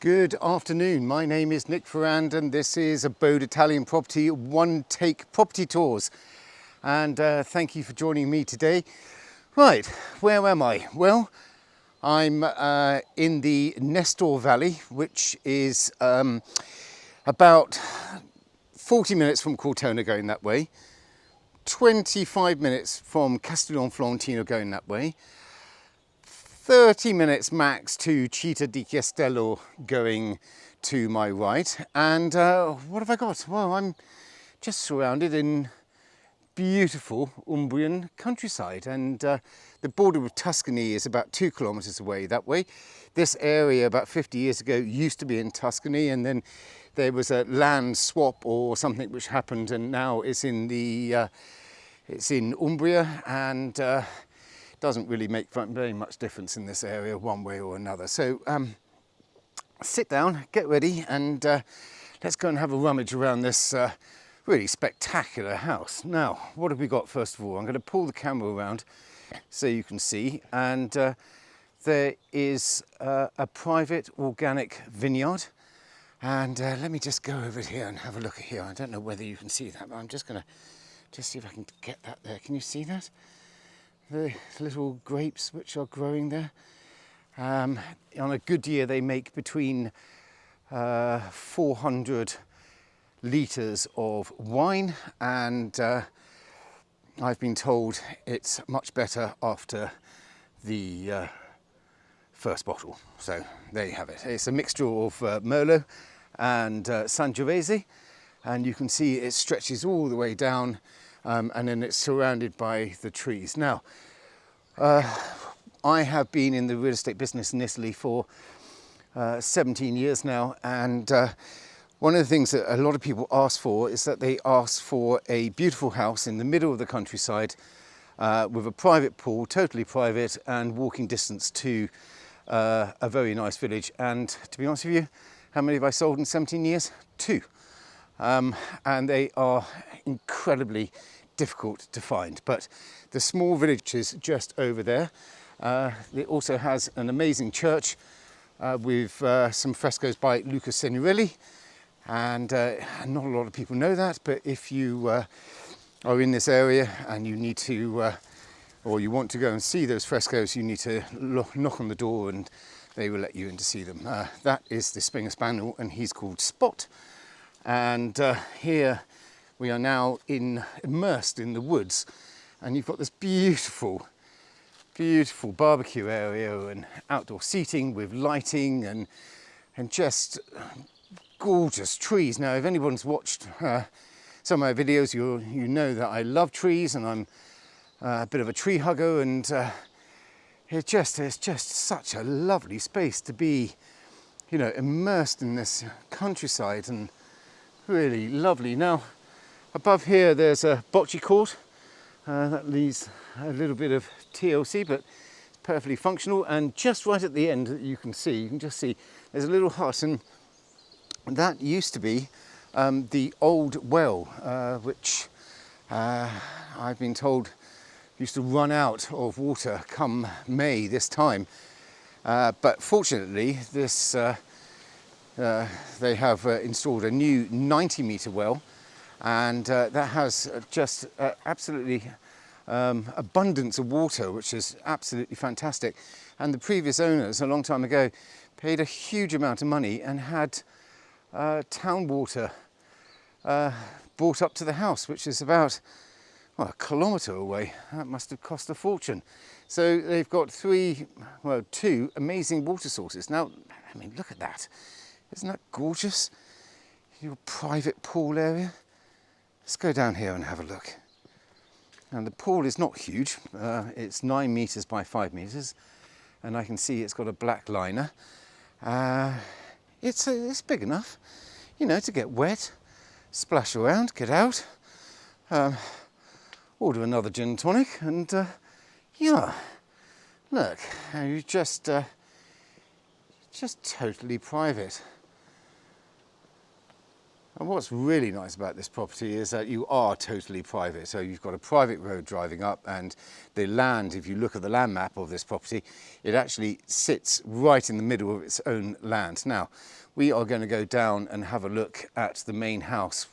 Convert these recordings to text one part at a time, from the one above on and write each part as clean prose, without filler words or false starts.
Good afternoon, my name is Nick Ferrand and this is Abode Italian Property One Take Property Tours, and thank you for joining me today. Right, where am I? Well, I'm in the Nestor Valley, which is about 40 minutes from Cortona going that way, 25 minutes from Castellon Florentino going that way, 30 minutes max to Città di Castello going to my right. And what have I got? Well, I'm just surrounded in beautiful Umbrian countryside, and the border with Tuscany is about 2 kilometers away that way. This area about 50 years ago used to be in Tuscany, and then there was a land swap or something which happened, and now it's in the it's in Umbria, and doesn't really make very much difference in this area one way or another. So sit down, get ready, and let's go and have a rummage around this really spectacular house. Now, what have we got first of all? I'm going to pull the camera around so you can see, and there is a private organic vineyard, and let me just go over here and have a look at here. I don't know whether you can see that, but I'm just going to just see if I can get that there. Can you see that? The little grapes which are growing there. On a good year they make between 400 litres of wine, and I've been told it's much better after the first bottle. So there you have it. It's a mixture of Merlot and Sangiovese, and you can see it stretches all the way down, and then it's surrounded by the trees. Now, I have been in the real estate business in Italy for 17 years now, and one of the things that a lot of people ask for is that they ask for a beautiful house in the middle of the countryside with a private pool, totally private, and walking distance to a very nice village. And to be honest with you, how many have I sold in 17 years? 2. And they are incredibly difficult to find. But the small village is just over there. It also has an amazing church with some frescoes by Luca Signorelli, and not a lot of people know that, but if you are in this area and you need to or you want to go and see those frescoes, you need to knock on the door and they will let you in to see them. That is the Springer Spaniel, and he's called Spot. And here we are now immersed in the woods, and you've got this beautiful barbecue area and outdoor seating with lighting and just gorgeous trees. Now, if anyone's watched some of my videos, you know that I love trees, and I'm a bit of a tree hugger, and it's just such a lovely space to be, you know, immersed in this countryside, and really lovely. Now, above here there's a bocce court that leaves a little bit of TLC, but it's perfectly functional. And just right at the end, you can just see there's a little hut, and that used to be the old well, which I've been told used to run out of water come May this time. But fortunately, this they have installed a new 90-metre well, and that has just absolutely abundance of water, which is absolutely fantastic. And the previous owners, a long time ago, paid a huge amount of money and had town water brought up to the house, which is about, well, 1 kilometre away. That must have cost a fortune. So they've got 2 amazing water sources. Now, I mean, look at that. Isn't that gorgeous? Your private pool area. Let's go down here and have a look. And the pool is not huge. It's 9 metres by 5 metres, and I can see it's got a black liner. It's big enough, you know, to get wet, splash around, get out, order another gin and tonic, and yeah, look, you just totally private. And what's really nice about this property is that you are totally private. So you've got a private road driving up, and the land, if you look at the land map of this property, it actually sits right in the middle of its own land. Now, we are going to go down and have a look at the main house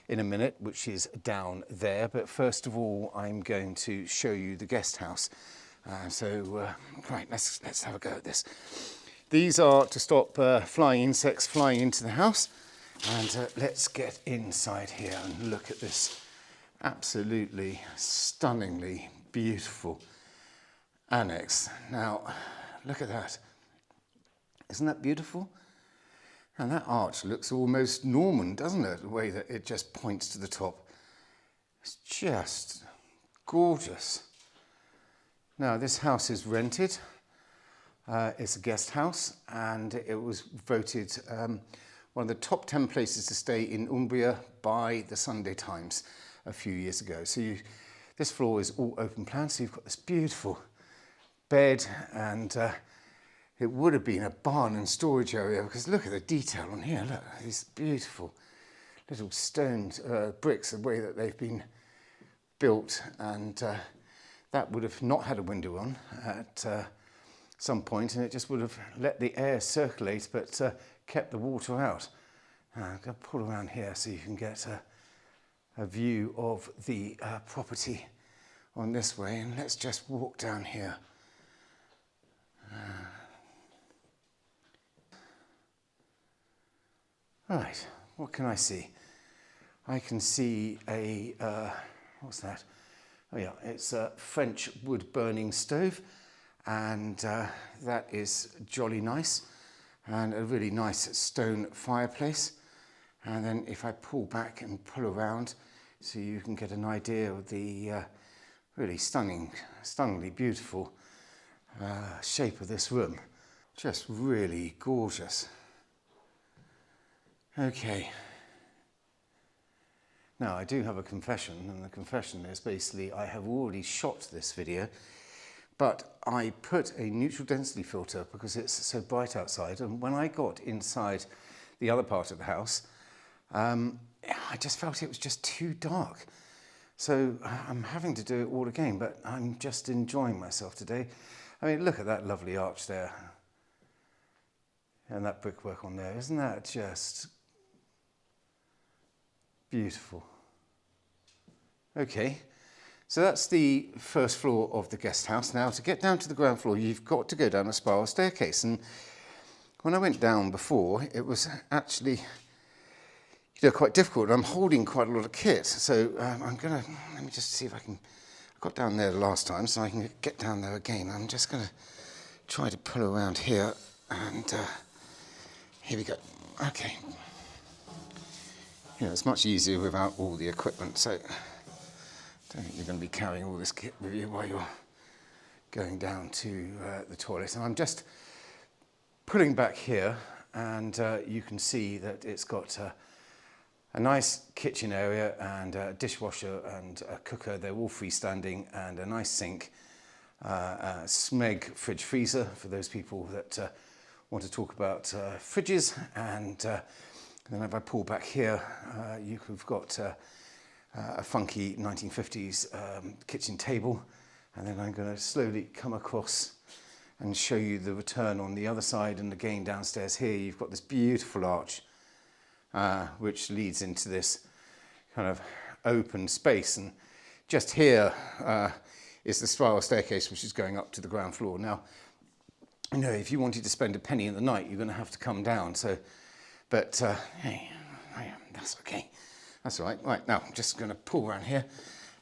in a minute, which is down there. But first of all, I'm going to show you the guest house. Right, let's have a go at this. These are to stop flying insects flying into the house. And let's get inside here and look at this absolutely stunningly beautiful annex. Now, look at that. Isn't that beautiful? And that arch looks almost Norman, doesn't it? The way that it just points to the top. It's just gorgeous. Now, this house is rented. It's a guest house, and it was voted one of the top 10 places to stay in Umbria by the Sunday Times a few years ago. So this floor is all open plan, so you've got this beautiful bed, and it would have been a barn and storage area, because look at the detail on here. Look, these beautiful little stone bricks, the way that they've been built, and that would have not had a window on at some point, and it just would have let the air circulate, but kept the water out. I'm going to pull around here so you can get a view of the property on this way, and let's just walk down here. Right, what can I see? I can see a, what's that? Oh yeah, it's a French wood burning stove, and that is jolly nice. And a really nice stone fireplace. And then if I pull back and pull around so you can get an idea of the really stunningly beautiful shape of this room. Just really gorgeous. Okay. Now, I do have a confession, and the confession is basically I have already shot this video, but I put a neutral density filter because it's so bright outside, and when I got inside the other part of the house, I just felt it was just too dark. So I'm having to do it all again, but I'm just enjoying myself today. I mean, look at that lovely arch there, and that brickwork on there. Isn't that just beautiful? Okay. So that's the first floor of the guest house. Now, to get down to the ground floor, you've got to go down a spiral staircase. And when I went down before, it was actually, quite difficult. I'm holding quite a lot of kit. So let me just see if I got down there the last time, so I can get down there again. I'm just going to try to pull around here, and here we go. Okay. It's much easier without all the equipment, so I don't think you're going to be carrying all this kit with you while you're going down to the toilet. And I'm just pulling back here, and you can see that it's got a nice kitchen area and a dishwasher and a cooker. They're all freestanding, and a nice sink, a Smeg fridge freezer for those people that want to talk about fridges. And then if I pull back here, you've got a funky 1950s kitchen table, and then I'm going to slowly come across and show you the return on the other side. And again, downstairs here you've got this beautiful arch which leads into this kind of open space, and just here is the spiral staircase which is going up to the ground floor. Now, if you wanted to spend a penny in the night, you're going to have to come down. So, but hey, that's okay. That's all right. Right, now I'm just going to pull around here,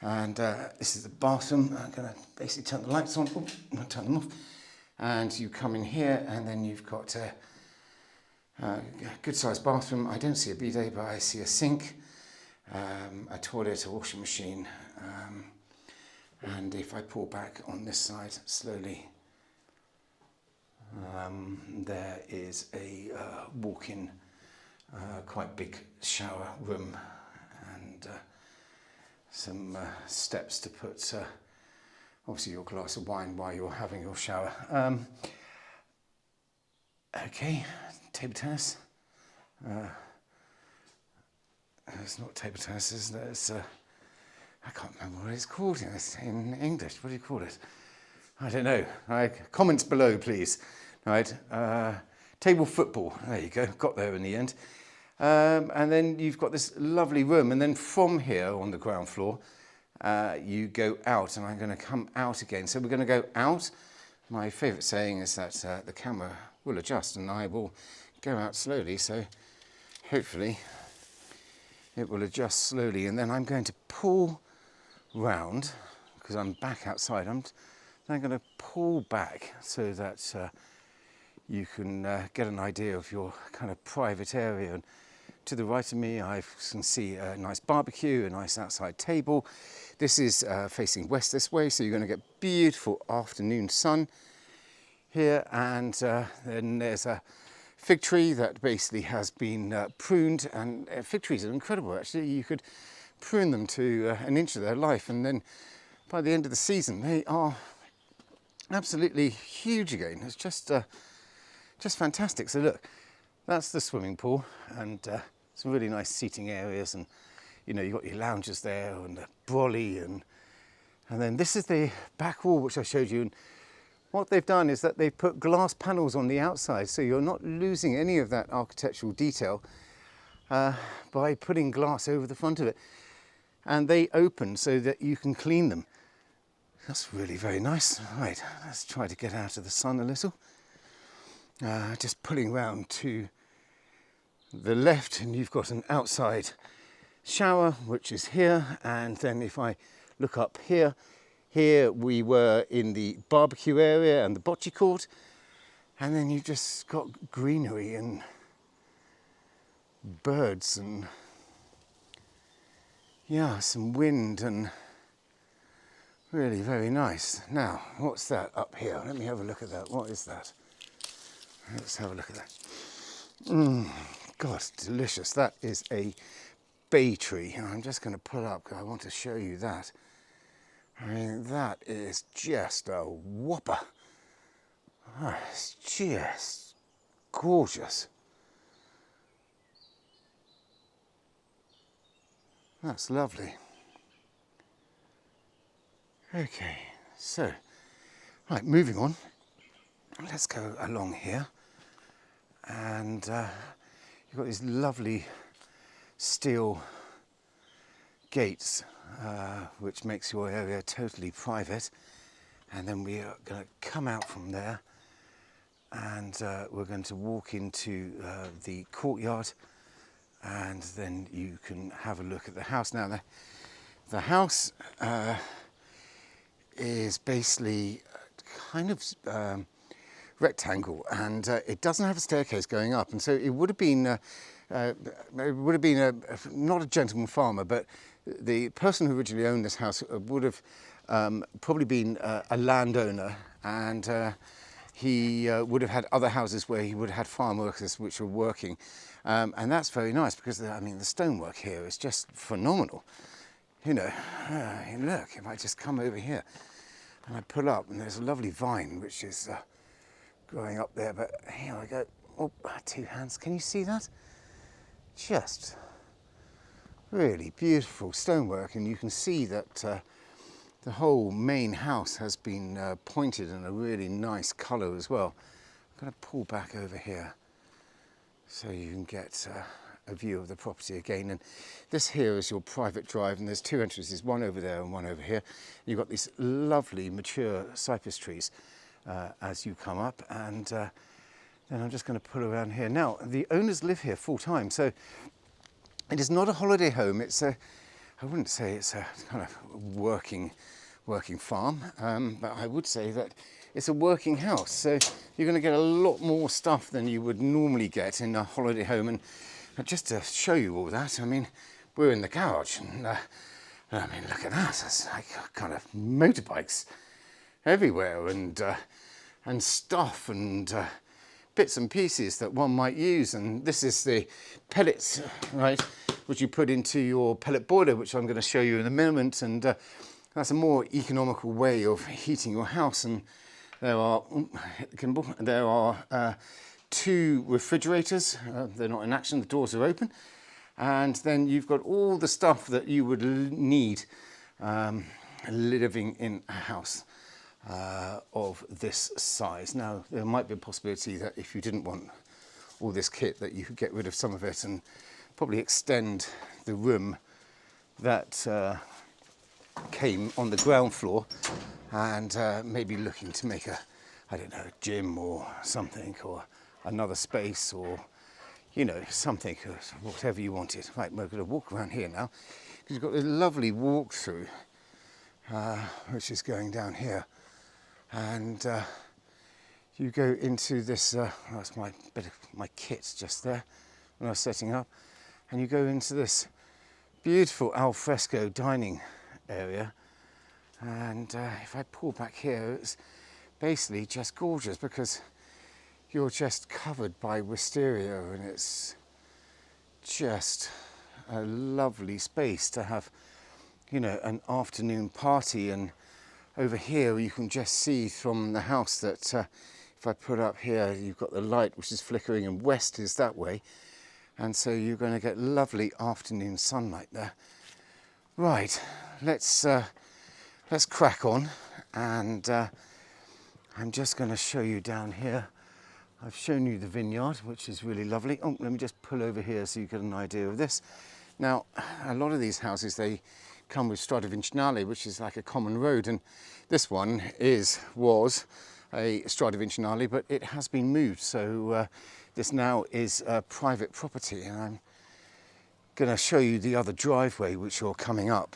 and this is the bathroom. I'm going to basically turn the lights on. Oh, I'm going to turn them off. And you come in here, and then you've got a good-sized bathroom. I don't see a bidet, but I see a sink, a toilet, a washing machine. And if I pull back on this side slowly, there is a walk-in, quite big shower room, and some steps to put obviously your glass of wine while you're having your shower. Okay, table tennis, it's not table tennis, it's I can't remember what it's called in English. What do you call it? I don't know. Right, comments below, please. Right, table football. There you go. Got there in the end. And then you've got this lovely room, and then from here on the ground floor, you go out, and I'm going to come out again. So we're going to go out. My favourite saying is that the camera will adjust, and I will go out slowly. So hopefully it will adjust slowly, and then I'm going to pull round because I'm back outside. I'm going to pull back so that you can get an idea of your kind of private area. And to the right of me, I can see a nice barbecue, a nice outside table. This is facing west this way, so you're going to get beautiful afternoon sun here. And then there's a fig tree that basically has been pruned, and fig trees are incredible actually. You could prune them to an inch of their life, and then by the end of the season they are absolutely huge again. It's just fantastic. So look, that's the swimming pool, and some really nice seating areas, and you know, you've got your lounges there and the brolly, and then this is the back wall which I showed you. And what they've done is that they've put glass panels on the outside, so you're not losing any of that architectural detail by putting glass over the front of it. And they open so that you can clean them. That's really very nice. Right, let's try to get out of the sun a little. Just pulling round to the left, and you've got an outside shower, which is here. And then if I look up here, we were in the barbecue area and the bocce court. And then you've just got greenery and birds and yeah, some wind, and really very nice. Now, what's that up here? Let me have a look at that. What is that? Let's have a look at that. God, it's delicious. That is a bay tree, and I'm just going to pull up because I want to show you that. I mean, that is just a whopper. Oh, it's just gorgeous. That's lovely. Okay, so, right, moving on. Let's go along here. And you've got these lovely steel gates, which makes your area totally private. And then we are going to come out from there, and we're going to walk into the courtyard, and then you can have a look at the house. Now, the house is basically kind of rectangle, and it doesn't have a staircase going up, and so it would have been not a gentleman farmer, but the person who originally owned this house would have probably been a landowner, and he would have had other houses where he would have had farm workers which were working, and that's very nice because I mean the stonework here is just phenomenal. You know, look, if I just come over here and I pull up, and there's a lovely vine which is growing up there, but here I go. Oh, 2 hands. Can you see that? Just really beautiful stonework, and you can see that the whole main house has been pointed in a really nice colour as well. I'm going to pull back over here so you can get a view of the property again. And this here is your private drive, and there's 2 entrances, one over there and one over here. You've got these lovely mature cypress trees as you come up, and then I'm just going to pull around here. Now, the owners live here full time, so it is not a holiday home. It's I wouldn't say it's a kind of working farm, but I would say that it's a working house. So you're going to get a lot more stuff than you would normally get in a holiday home. And just to show you all that, I mean, we're in the garage, and I mean, look at that. It's like kind of motorbikes everywhere, and stuff, and bits and pieces that one might use. And this is the pellets, right, which you put into your pellet boiler, which I'm going to show you in a moment. And that's a more economical way of heating your house. And there are 2 refrigerators. They're not in action, the doors are open. And then you've got all the stuff that you would need living in a house of this size. Now, there might be a possibility that if you didn't want all this kit, that you could get rid of some of it and probably extend the room that came on the ground floor, and maybe looking to make a, I don't know, a gym or something, or another space, or, you know, something, whatever you wanted. Right, we're going to walk around here now, because you've got this lovely walk-through, which is going down here. And you go into this, that's my bit of my kit just there when I was setting up, and you go into this beautiful al fresco dining area. And if I pull back here, it's basically just gorgeous, because you're just covered by wisteria, and it's just a lovely space to have, you know, an afternoon party. And over here you can just see from the house that if I put up here, you've got the light which is flickering, and west is that way, and so you're going to get lovely afternoon sunlight there. Right, let's crack on, and I'm just going to show you down here. I've shown you the vineyard, which is really lovely. Oh, let me just pull over here so you get an idea of this. Now, a lot of these houses, they come with strada vincinale, which is like a common road, and this one was a strada vincinale, but it has been moved, so this now is private property. And I'm going to show you the other driveway which you're coming up,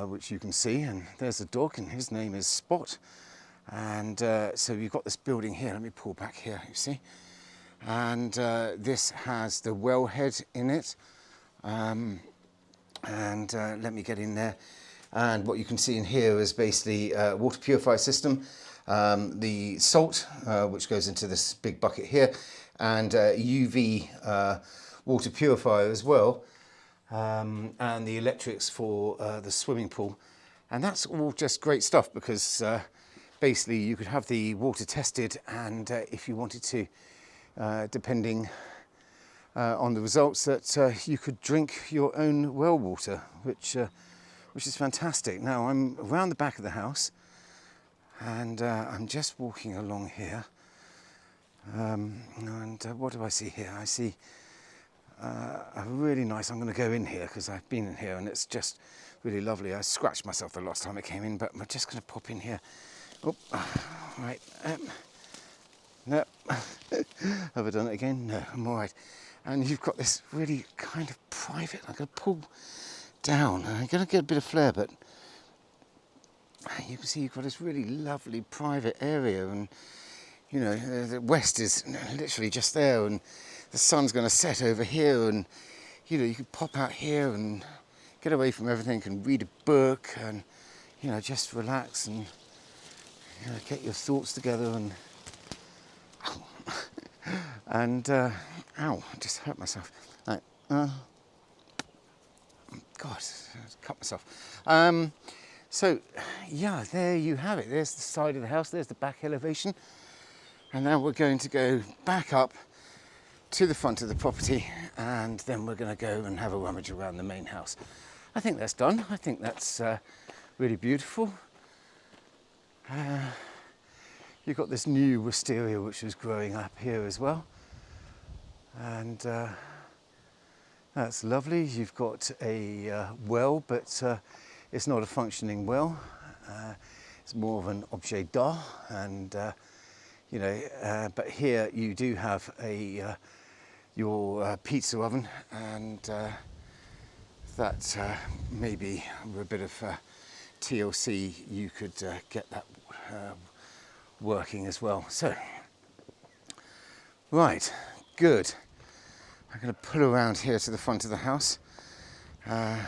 which you can see, and there's a dog, and his name is Spot. And so you've got this building here. Let me pull back here, you see, and this has the wellhead in it, and let me get in there. And what you can see in here is basically a water purifier system, the salt which goes into this big bucket here, and UV water purifier as well, and the electrics for the swimming pool. And that's all just great stuff, because basically you could have the water tested, and if you wanted to, depending on the results, that you could drink your own well water, which is fantastic. Now, I'm around the back of the house, and I'm just walking along here, and what do I see here? I see a really nice, I'm going to go in here because I've been in here and it's just really lovely. I scratched myself the last time I came in, but I'm just going to pop in here. Oh, right. No. Have I done it again? No, I'm all right. And you've got this really kind of private, I'm going to pull down, and I'm going to get a bit of flare, but you can see you've got this really lovely private area, and you know, the west is literally just there, and the sun's going to set over here, and you know, you can pop out here and get away from everything and read a book, and you know, just relax and you know, get your thoughts together. And and ow, I just hurt myself. Right, God, I cut myself. So yeah, there you have it. There's the side of the house, there's the back elevation, and now we're going to go back up to the front of the property, and then we're going to go and have a rummage around the main house. I think that's done. I think that's really beautiful. You've got this new wisteria which is growing up here as well, and that's lovely. You've got a well, but it's not a functioning well. It's more of an objet d'art, and you know. But here you do have a your pizza oven, and that maybe with a bit of TLC you could get that working as well. So, right, good. I'm going to pull around here to the front of the house. And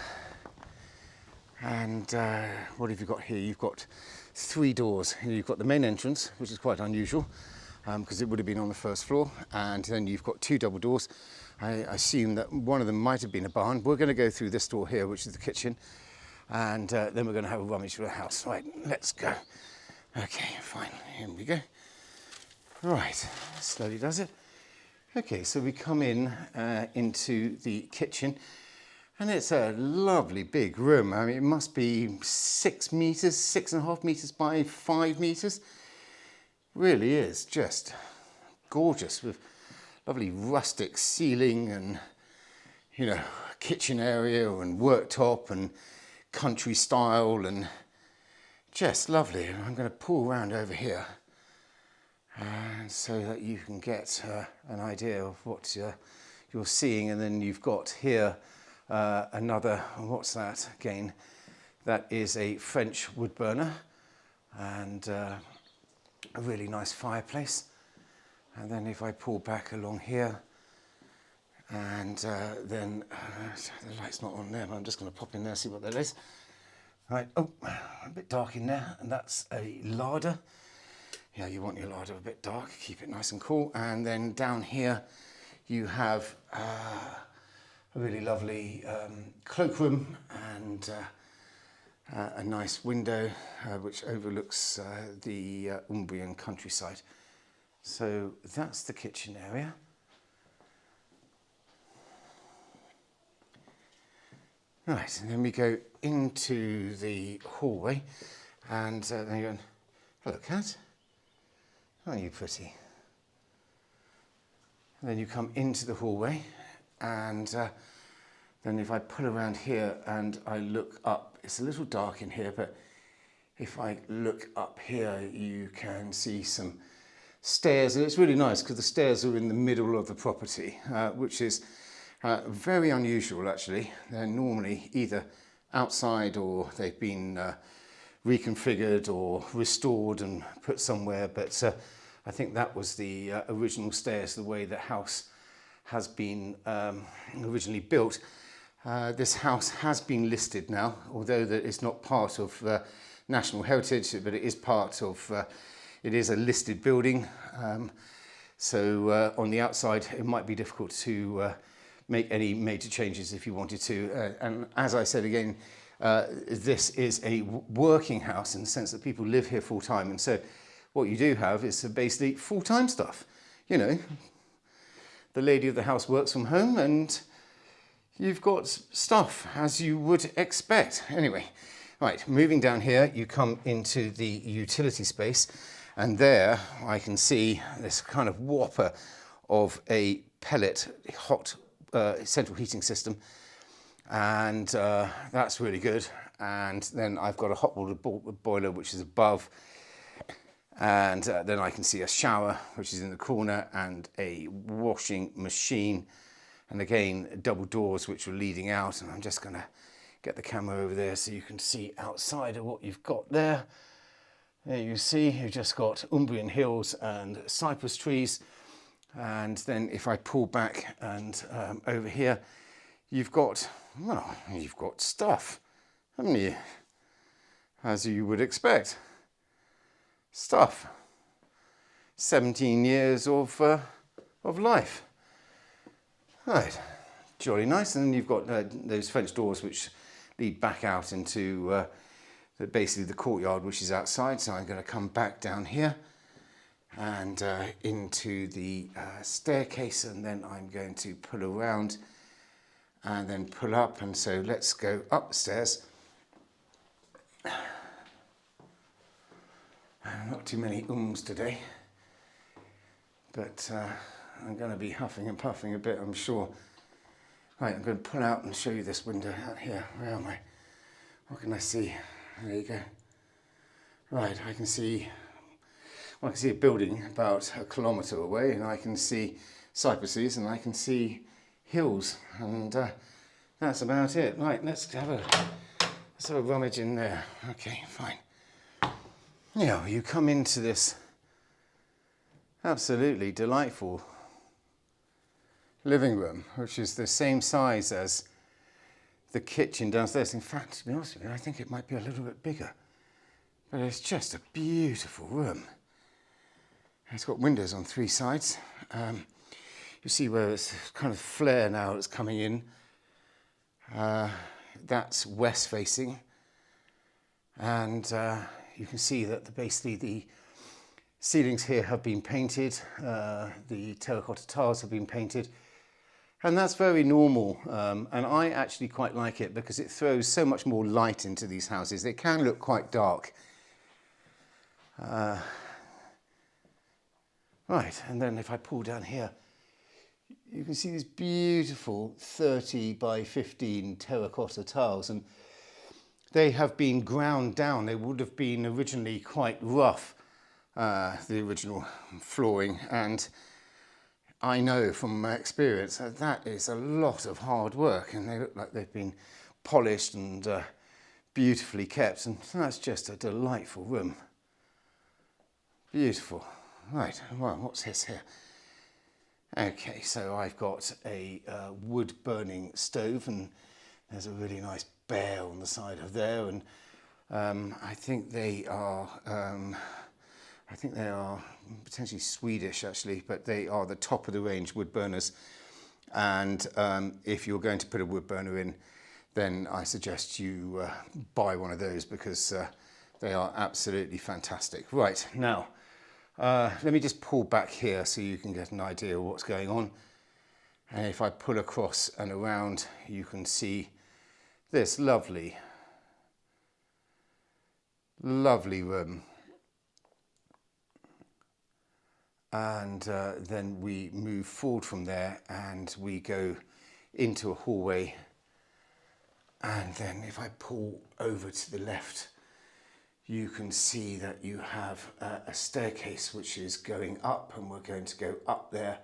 what have you got here? You've got 3 doors. You've got the main entrance, which is quite unusual because it would have been on the first floor, and then you've got 2 double doors. I assume that one of them might have been a barn. We're going to go through this door here, which is the kitchen, and then we're going to have a rummage through the house. Right, let's go. Okay, fine, here we go. Right, slowly does it. Okay, so we come in into the kitchen, and it's a lovely big room. I mean, it must be 6 meters, 6.5 meters by 5 meters. Really is just gorgeous, with lovely rustic ceiling and, you know, kitchen area and worktop and country style, and just lovely. And I'm going to pull around over here so that you can get an idea of what you're seeing. And then you've got here another, what's that again? That is a French wood burner, and a really nice fireplace. And then if I pull back along here, and then the light's not on there, but I'm just going to pop in there, see what that is. Right, oh, a bit dark in there, and that's a larder. Yeah, you want your larder a bit dark, keep it nice and cool. And then down here you have a really lovely cloakroom, and a nice window which overlooks the Umbrian countryside. So that's the kitchen area. Right, and then we go into the hallway, and then you go, hello cat, aren't you pretty? And then you come into the hallway, and then if I pull around here and I look up, it's a little dark in here, but if I look up here you can see some stairs, and it's really nice because the stairs are in the middle of the property, which is very unusual actually. They're normally either outside or they've been reconfigured or restored and put somewhere, but I think that was the original stairs, the way the house has been originally built. This house has been listed now, although that it's not part of National Heritage, but it is part of, it is a listed building. So on the outside it might be difficult to make any major changes if you wanted to. And as I said again, this is a working house in the sense that people live here full time. And so what you do have is basically full-time stuff. You know, the lady of the house works from home and you've got stuff as you would expect. Anyway, right, moving down here, you come into the utility space, and there I can see this kind of whopper of a pellet hot central heating system, and that's really good. And then I've got a hot water boiler which is above, and then I can see a shower which is in the corner and a washing machine, and again double doors which are leading out. And I'm just going to get the camera over there so you can see outside of what you've got there. There you see, you've just got Umbrian hills and cypress trees. And then if I pull back and over here, you've got, well, you've got stuff, haven't you? As you would expect. Stuff. 17 years of life. Right, jolly nice. And then you've got those French doors which lead back out into basically the courtyard, which is outside. So I'm going to come back down here and into the staircase, and then I'm going to pull around and then pull up. And so let's go up the stairs. Not too many ums today, but I'm going to be huffing and puffing a bit, I'm sure. Right, I'm going to pull out and show you this window out here. Where am I? What can I see? There you go. Right, I can see a building about a kilometre away, and I can see cypresses, and I can see hills, and that's about it. Right, let's have a rummage in there. Okay, fine. Yeah, you come into this absolutely delightful living room, which is the same size as the kitchen downstairs. In fact, to be honest with you, I think it might be a little bit bigger, but it's just a beautiful room. It's got windows on 3 sides. You see where it's kind of flare now that's coming in. That's west facing, and you can see that basically Ceilings here have been painted, the terracotta tiles have been painted, and that's very normal, and I actually quite like it because it throws so much more light into these houses. They can look quite dark. Right, and then if I pull down here, you can see these beautiful 30 by 15 terracotta tiles, and they have been ground down. They would have been originally quite rough, the original flooring, and I know from my experience that that is a lot of hard work, and they look like they've been polished and beautifully kept, and that's just a delightful room. Beautiful. Right, well, what's this here? Okay, so I've got a wood burning stove, and there's a really nice bear on the side of there, and I think they are potentially Swedish actually, but they are the top of the range wood burners. And if you're going to put a wood burner in, then I suggest you buy one of those because they are absolutely fantastic. Right, now let me just pull back here so you can get an idea of what's going on. And if I pull across and around, you can see this lovely room. And then we move forward from there and we go into a hallway, and then if I pull over to the left, you can see that you have a staircase which is going up, and we're going to go up there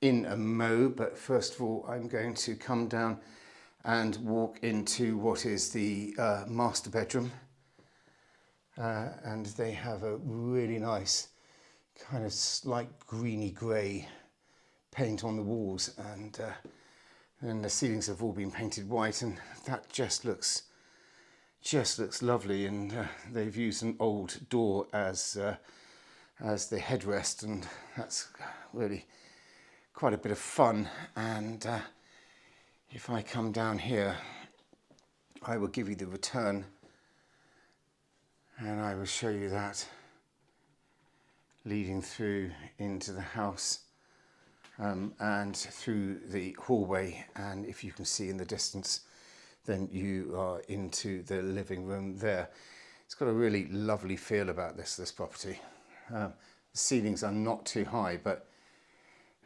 in a mo. But first of all, I'm going to come down and walk into what is the master bedroom, and they have a really nice kind of slight greeny grey paint on the walls, and the ceilings have all been painted white, and that just looks lovely. And they've used an old door as the headrest, and that's really quite a bit of fun. And if I come down here, I will give you the return, and I will show you that leading through into the house and through the hallway. And if you can see in the distance, then you are into the living room there. It's got a really lovely feel about this property. The ceilings are not too high, but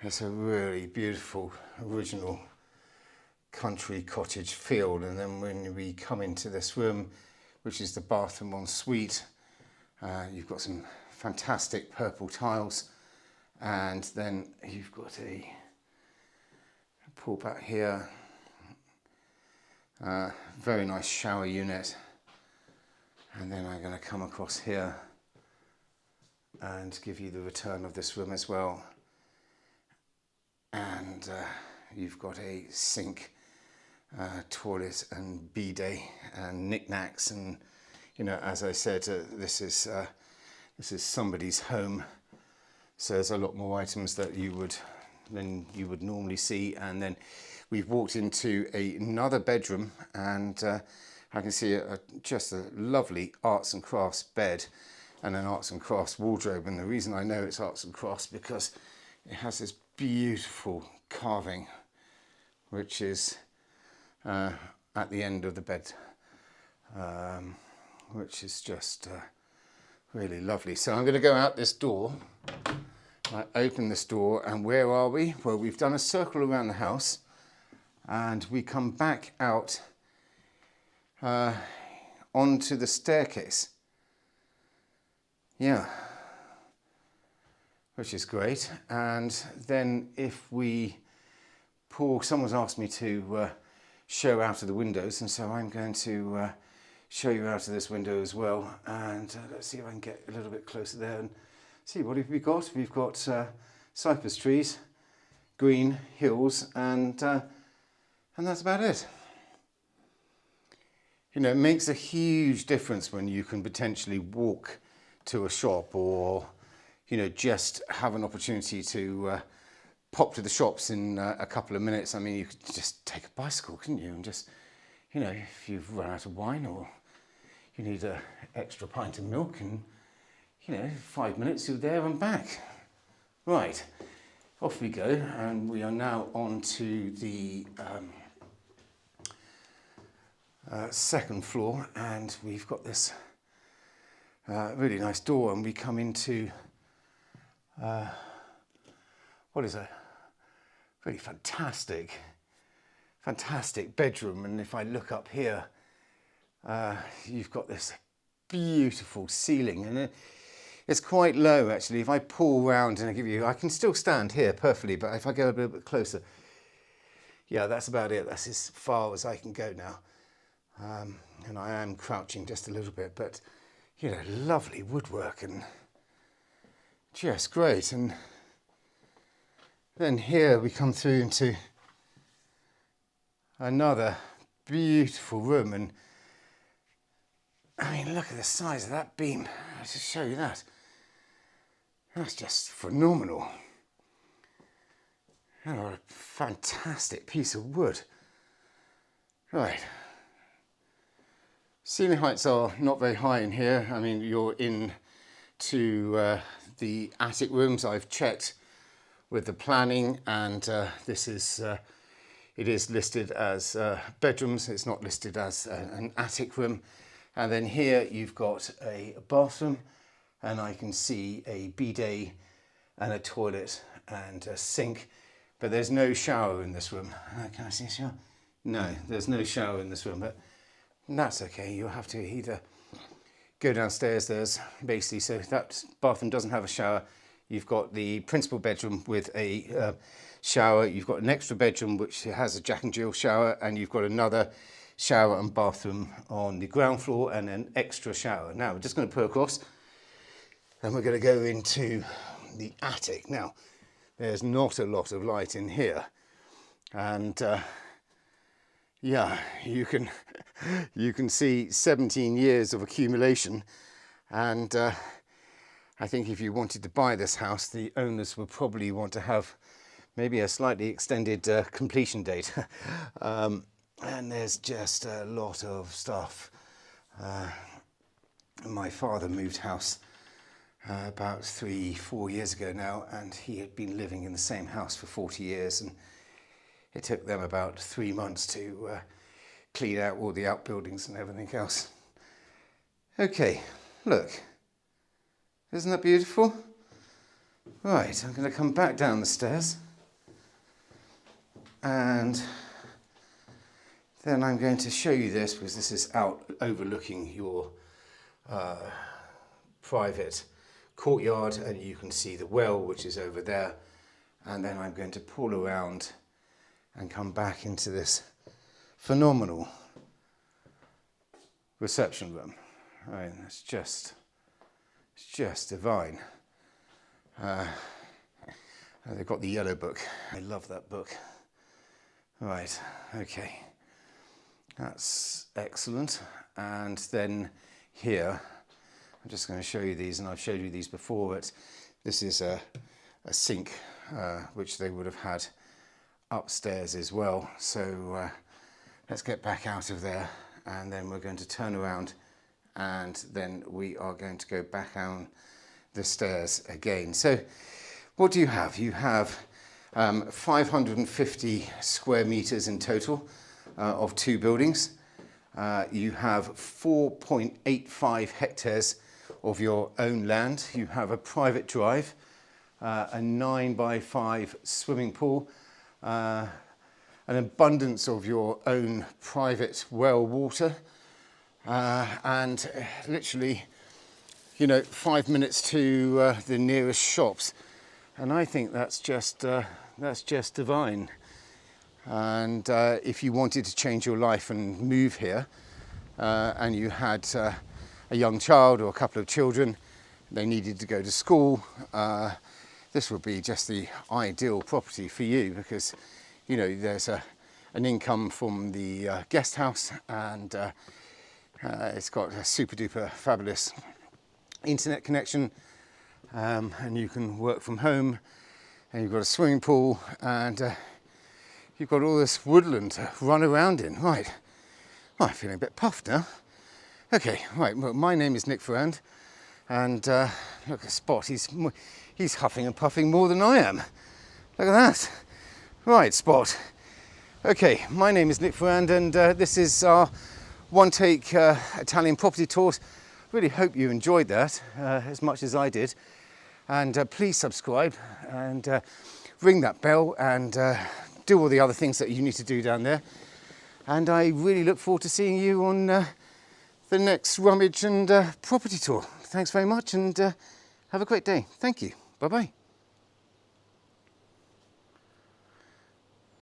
it's a really beautiful original country cottage feel. And then when we come into this room, which is the bathroom en suite, you've got some fantastic purple tiles, and then you've got a pull back here, very nice shower unit. And then I'm going to come across here and give you the return of this room as well. And you've got a sink, toilet and bidet and knickknacks, and you know, as I said, this is somebody's home, so there's a lot more items that you would normally see. And then we've walked into another bedroom, and I can see just a lovely arts and crafts bed and an arts and crafts wardrobe. And the reason I know it's arts and crafts because it has this beautiful carving which is at the end of the bed, which is just really lovely. So I'm going to go out this door. I open this door, and where are we? Well, we've done a circle around the house, and we come back out onto the staircase. Yeah, which is great. And then if we pull, someone's asked me to show out of the windows, and so I'm going to show you out of this window as well. And let's see if I can get a little bit closer there and see, what have we got? We've got cypress trees, green hills, and that's about it. You know, it makes a huge difference when you can potentially walk to a shop, or you know, just have an opportunity to pop to the shops in a couple of minutes. I mean, you could just take a bicycle, couldn't you? And just, you know, if you've run out of wine or you need an extra pint of milk, and 5 minutes, you're there and back. Right, off we go, and we are now on to the second floor, and we've got this really nice door, and we come into what is a really fantastic bedroom. And if I look up here, you've got this beautiful ceiling, and it's quite low actually. If I pull around and I can still stand here perfectly, but if I go a little bit closer, yeah, that's about it. That's as far as I can go now. And I am crouching just a little bit, but lovely woodwork and just great. And then here we come through into another beautiful room, and I mean, look at the size of that beam. I'll just show you that. That's just phenomenal. Oh, a fantastic piece of wood. Right. Ceiling heights are not very high in here. I mean, you're in to the attic rooms. I've checked with the planning, and this is it is listed as bedrooms. It's not listed as an attic room. And then here you've got a bathroom, and I can see a bidet and a toilet and a sink, but there's no shower in this room. Can I see a shower? No, there's no shower in this room, but that's okay. You'll have to either go downstairs. There's basically, so that bathroom doesn't have a shower. You've got the principal bedroom with a shower. You've got an extra bedroom which has a Jack and Jill shower, and you've got another shower and bathroom on the ground floor and an extra shower. Now we're just going to put across, and we're going to go into the attic. Now there's not a lot of light in here, and yeah, you can see 17 years of accumulation, and I think if you wanted to buy this house, the owners would probably want to have maybe a slightly extended completion date. And there's just a lot of stuff. My father moved house about 3-4 years ago now, and he had been living in the same house for 40 years, and it took them about 3 months to clean out all the outbuildings and everything else. Okay, look, isn't that beautiful? Right, I'm going to come back down the stairs, and then I'm going to show you this, because this is out overlooking your private courtyard, and you can see the well, which is over there. And then I'm going to pull around and come back into this phenomenal reception room. I mean, it's just divine. They've got the yellow book. I love that book. Right, okay. That's excellent. And then here, I'm just going to show you these, and I've showed you these before, but this is a sink, which they would have had upstairs as well. So let's get back out of there, and then we're going to turn around, and then we are going to go back down the stairs again. So what do you have? You have 550 square meters in total of 2 buildings. You have 4.85 hectares of your own land. You have a private drive, a 9x5 swimming pool, an abundance of your own private well water, and literally, 5 minutes to the nearest shops. And I think that's just divine. And if you wanted to change your life and move here, and you had a young child or a couple of children, they needed to go to school, this would be just the ideal property for you, because there's an income from the guest house, and it's got a super duper fabulous internet connection, and you can work from home, and you've got a swimming pool, and you've got all this woodland to run around in. Right, I'm feeling a bit puffed now. Okay, right, well, my name is Nick Ferrand, and look at Spot, he's huffing and puffing more than I am. Look at that. Right, Spot. Okay, my name is Nick Ferrand, and this is our one-take Italian property tour. Really hope you enjoyed that as much as I did. And please subscribe and ring that bell and do all the other things that you need to do down there. And I really look forward to seeing you on the next rummage and property tour. Thanks very much, and have a great day. Thank you. Bye-bye.